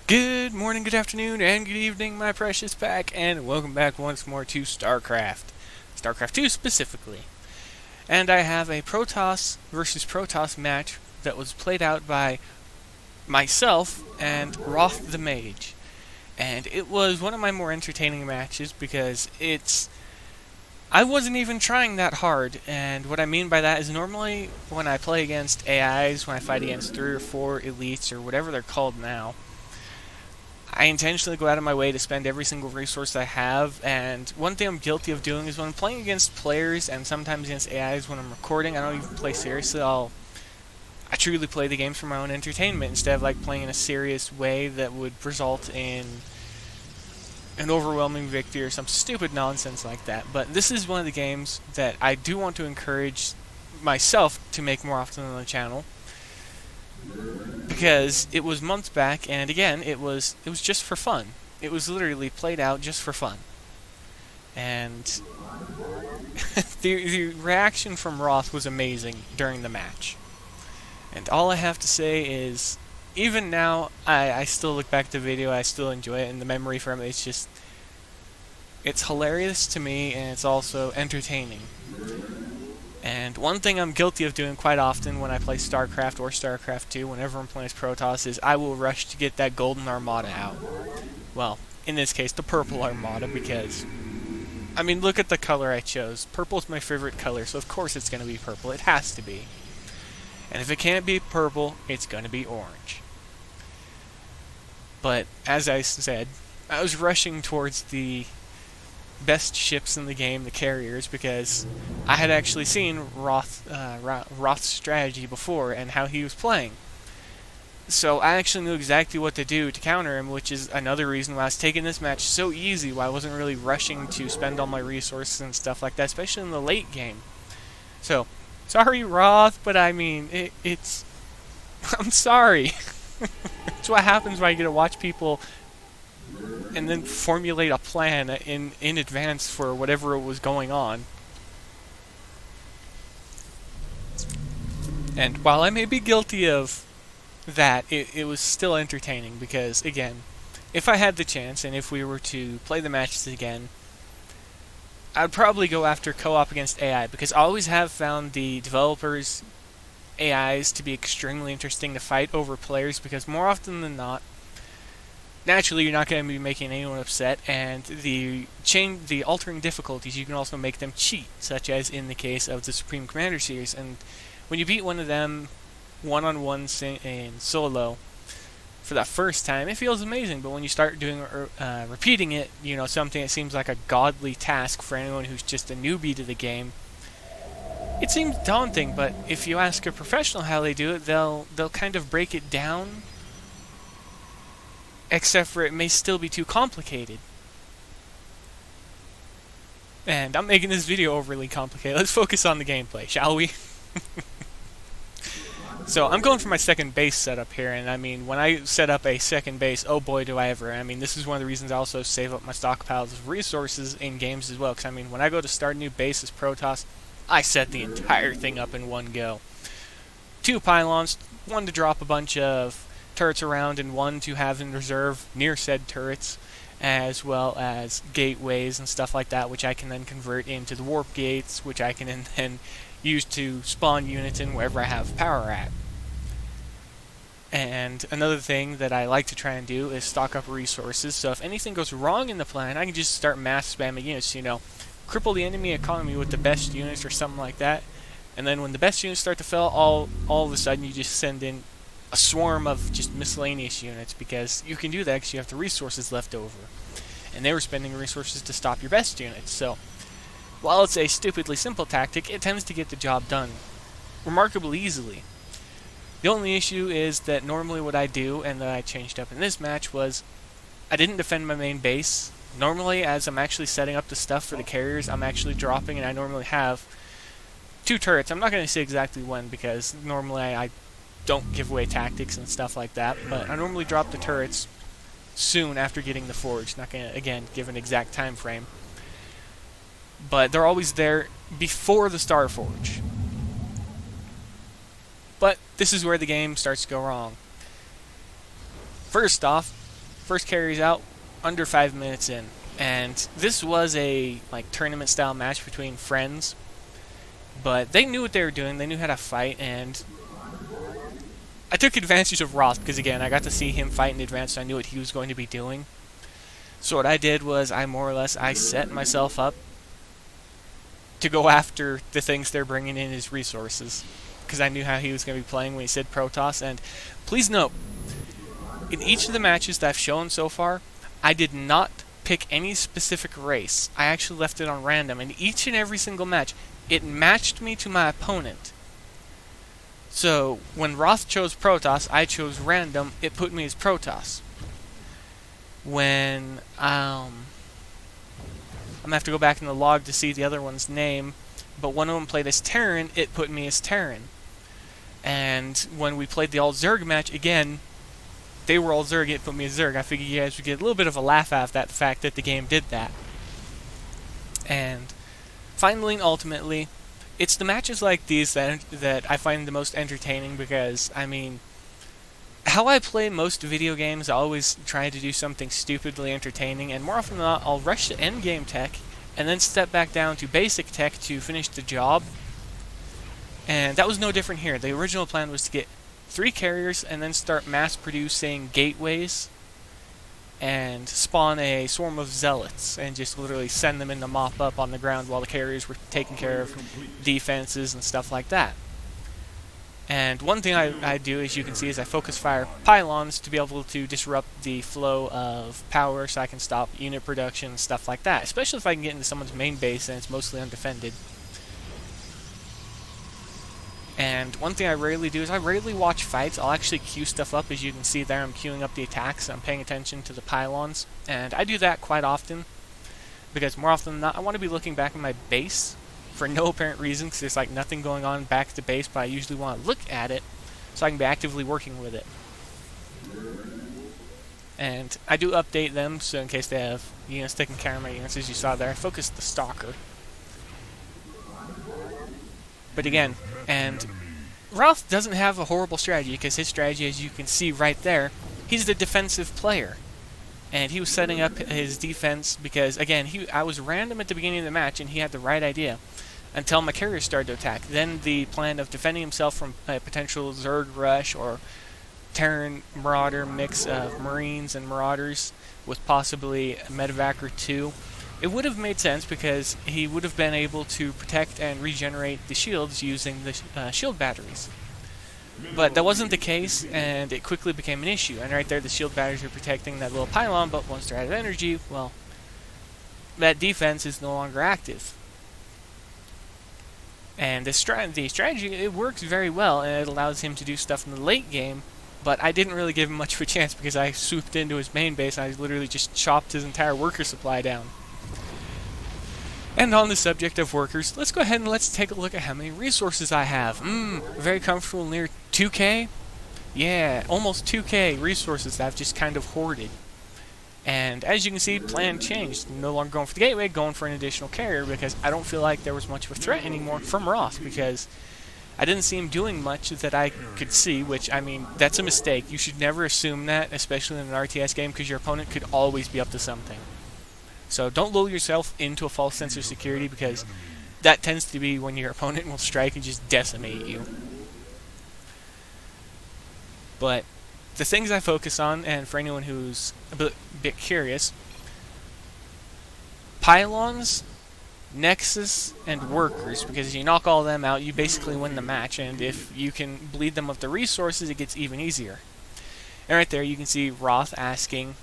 Good morning, good afternoon, and good evening, my precious pack, and welcome back once more to StarCraft. StarCraft 2 specifically. And I have a Protoss versus Protoss match that was played out by myself and Roth the Mage. And it was one of my more entertaining matches because I wasn't even trying that hard, and what I mean by that is normally when I play against AIs, when I fight against 3 or 4 elites, or whatever they're called now, I intentionally go out of my way to spend every single resource I have, and one thing I'm guilty of doing is when I'm playing against players and sometimes against AIs when I'm recording, I don't even play seriously. I truly play the games for my own entertainment instead of like playing in a serious way that would result in an overwhelming victory or some stupid nonsense like that. But this is one of the games that I do want to encourage myself to make more often on the channel, because it was months back, and again, it was just for fun. It was literally played out just for fun. And the reaction from Roth was amazing during the match. And all I have to say is, even now, I still look back at the video, I still enjoy it, and the memory from it, it's hilarious to me, and it's also entertaining. And one thing I'm guilty of doing quite often when I play StarCraft or StarCraft 2, whenever I'm playing as Protoss, is I will rush to get that golden armada out. Well, in this case, the purple armada, because, I mean, look at the color I chose. Purple is my favorite color, so of course it's going to be purple. It has to be. And if it can't be purple, it's going to be orange. But, as I said, I was rushing towards the best ships in the game, the carriers, because I had actually seen Roth's strategy before and how he was playing. So I actually knew exactly what to do to counter him, which is another reason why I was taking this match so easy, why I wasn't really rushing to spend all my resources and stuff like that, especially in the late game. So, sorry Roth, but I mean, I'm sorry. It's what happens when you get to watch people and then formulate a plan in advance for whatever was going on. And while I may be guilty of that, it was still entertaining because, again, if I had the chance and if we were to play the matches again, I'd probably go after co-op against AI, because I always have found the developers' AIs to be extremely interesting to fight over players, because more often than not, naturally, you're not going to be making anyone upset, and the altering difficulties, you can also make them cheat, such as in the case of the Supreme Commander series. And when you beat one of them one-on-one in solo for that first time, it feels amazing. But when you start doing repeating it, something that seems like a godly task for anyone who's just a newbie to the game, it seems daunting. But if you ask a professional how they do it, they'll kind of break it down, except for it may still be too complicated. And I'm making this video overly complicated. Let's focus on the gameplay, shall we? So I'm going for my second base setup here, and I mean, when I set up a second base, oh boy do I ever. I mean, this is one of the reasons I also save up my stockpiles of resources in games as well, because I mean, when I go to start a new base as Protoss, I set the entire thing up in one go. 2 pylons, 1 to drop a bunch of turrets around, and 1 to have in reserve near said turrets, as well as gateways and stuff like that, which I can then convert into the warp gates, which I can then use to spawn units in wherever I have power at. And another thing that I like to try and do is stock up resources, so if anything goes wrong in the plan, I can just start mass spamming units, cripple the enemy economy with the best units or something like that, and then when the best units start to fail, all of a sudden you just send in a swarm of just miscellaneous units, because you can do that because you have the resources left over. And they were spending resources to stop your best units, so while it's a stupidly simple tactic, it tends to get the job done remarkably easily. The only issue is that normally what I do, and that I changed up in this match, was I didn't defend my main base. Normally, as I'm actually setting up the stuff for the carriers, I'm actually dropping, and I normally have 2 turrets. I'm not going to say exactly when, because normally I don't give away tactics and stuff like that, but I normally drop the turrets soon after getting the forge. Not going to, again, give an exact time frame, but they're always there before the Star Forge. But this is where the game starts to go wrong. First off, First carries out under 5 minutes in. And this was a tournament style match between friends, but they knew what they were doing. They knew how to fight, and I took advantage of Roth because, again, I got to see him fight in advance, so I knew what he was going to be doing. So what I did was I set myself up to go after the things they're bringing in as resources, because I knew how he was going to be playing when he said Protoss. And please note, in each of the matches that I've shown so far, I did not pick any specific race. I actually left it on random, and each and every single match, it matched me to my opponent. So when Roth chose Protoss, I chose random, it put me as Protoss. When I'm gonna have to go back in the log to see the other one's name, but one of them played as Terran, it put me as Terran. And when we played the all Zerg match, again, they were all Zerg, it put me as Zerg. I figured you guys would get a little bit of a laugh out of that, the fact that the game did that. And finally and ultimately, it's the matches like these that I find the most entertaining, because, I mean, how I play most video games, I always try to do something stupidly entertaining, and more often than not, I'll rush to endgame tech, and then step back down to basic tech to finish the job. And that was no different here. The original plan was to get 3 carriers, and then start mass-producing gateways, and spawn a swarm of zealots, and just literally send them in to mop up on the ground while the carriers were taking care of defenses and stuff like that. And one thing I do, as you can see, is I focus fire pylons to be able to disrupt the flow of power, so I can stop unit production and stuff like that, especially if I can get into someone's main base and it's mostly undefended. And one thing I rarely do is I rarely watch fights. I'll actually queue stuff up. As you can see there, I'm queuing up the attacks. I'm paying attention to the pylons. And I do that quite often, because more often than not, I want to be looking back at my base for no apparent reason, because there's nothing going on back at the base, but I usually want to look at it so I can be actively working with it. And I do update them, so in case they have units taking care of my units, as you saw there. I focused the Stalker. But again, and Roth doesn't have a horrible strategy, because his strategy, as you can see right there, he's the defensive player. And he was setting up his defense because, again, I was random at the beginning of the match, and he had the right idea until my carriers started to attack. Then the plan of defending himself from a potential Zerg rush or Terran Marauder mix of Marines and Marauders with possibly a Medevac or 2, it would have made sense, because he would have been able to protect and regenerate the shields using the shield batteries. But that wasn't the case, and it quickly became an issue. And right there, the shield batteries are protecting that little pylon, but once they're out of energy, well, that defense is no longer active. And the strategy, it works very well, and it allows him to do stuff in the late game, but I didn't really give him much of a chance, because I swooped into his main base, and I literally just chopped his entire worker supply down. And on the subject of workers, let's go ahead and let's take a look at how many resources I have. Very comfortable, near 2k? Yeah, almost 2k resources that I've just kind of hoarded. And as you can see, plan changed. No longer going for the gateway, going for an additional carrier, because I don't feel like there was much of a threat anymore from Roth, because I didn't see him doing much that I could see, which, I mean, that's a mistake. You should never assume that, especially in an RTS game, because your opponent could always be up to something. So don't lull yourself into a false sense of security, because that tends to be when your opponent will strike and just decimate you. But the things I focus on, and for anyone who's a bit curious, pylons, nexus, and workers, because if you knock all of them out, you basically win the match, and if you can bleed them of the resources, it gets even easier. And right there you can see Roth asking...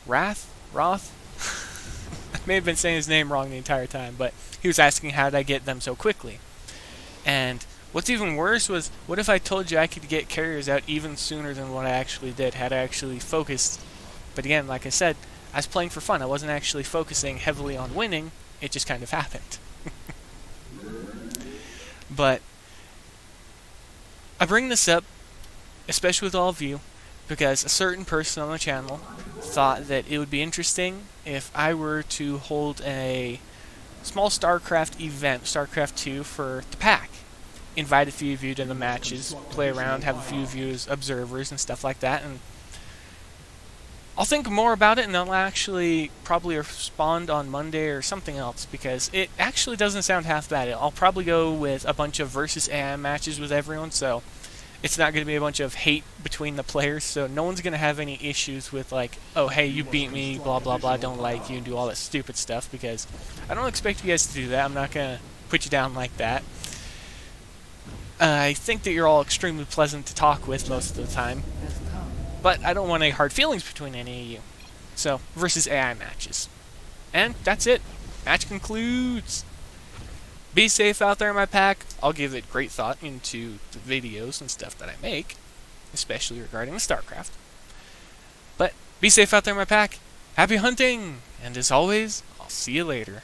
Roth? I may have been saying his name wrong the entire time, but he was asking how did I get them so quickly. And what's even worse was, what if I told you I could get carriers out even sooner than what I actually did, had I actually focused. But again, like I said, I was playing for fun. I wasn't actually focusing heavily on winning. It just kind of happened. But I bring this up, especially with all of you, because a certain person on the channel thought that it would be interesting if I were to hold a small StarCraft event, StarCraft 2, for the pack. Invite a few of you to the matches, play around, have a few of you as observers and stuff like that. And I'll think more about it, and I'll actually probably respond on Monday or something else, because it actually doesn't sound half bad. I'll probably go with a bunch of versus AI matches with everyone, so it's not going to be a bunch of hate between the players, so no one's going to have any issues with, like, oh, hey, you beat me, blah, blah, blah, don't like you, and do all that stupid stuff, because I don't expect you guys to do that. I'm not going to put you down like that. I think that you're all extremely pleasant to talk with most of the time, but I don't want any hard feelings between any of you. So, versus AI matches. And that's it. Match concludes. Be safe out there in my pack. I'll give it great thought into the videos and stuff that I make, especially regarding the StarCraft. But be safe out there in my pack. Happy hunting! And as always, I'll see you later.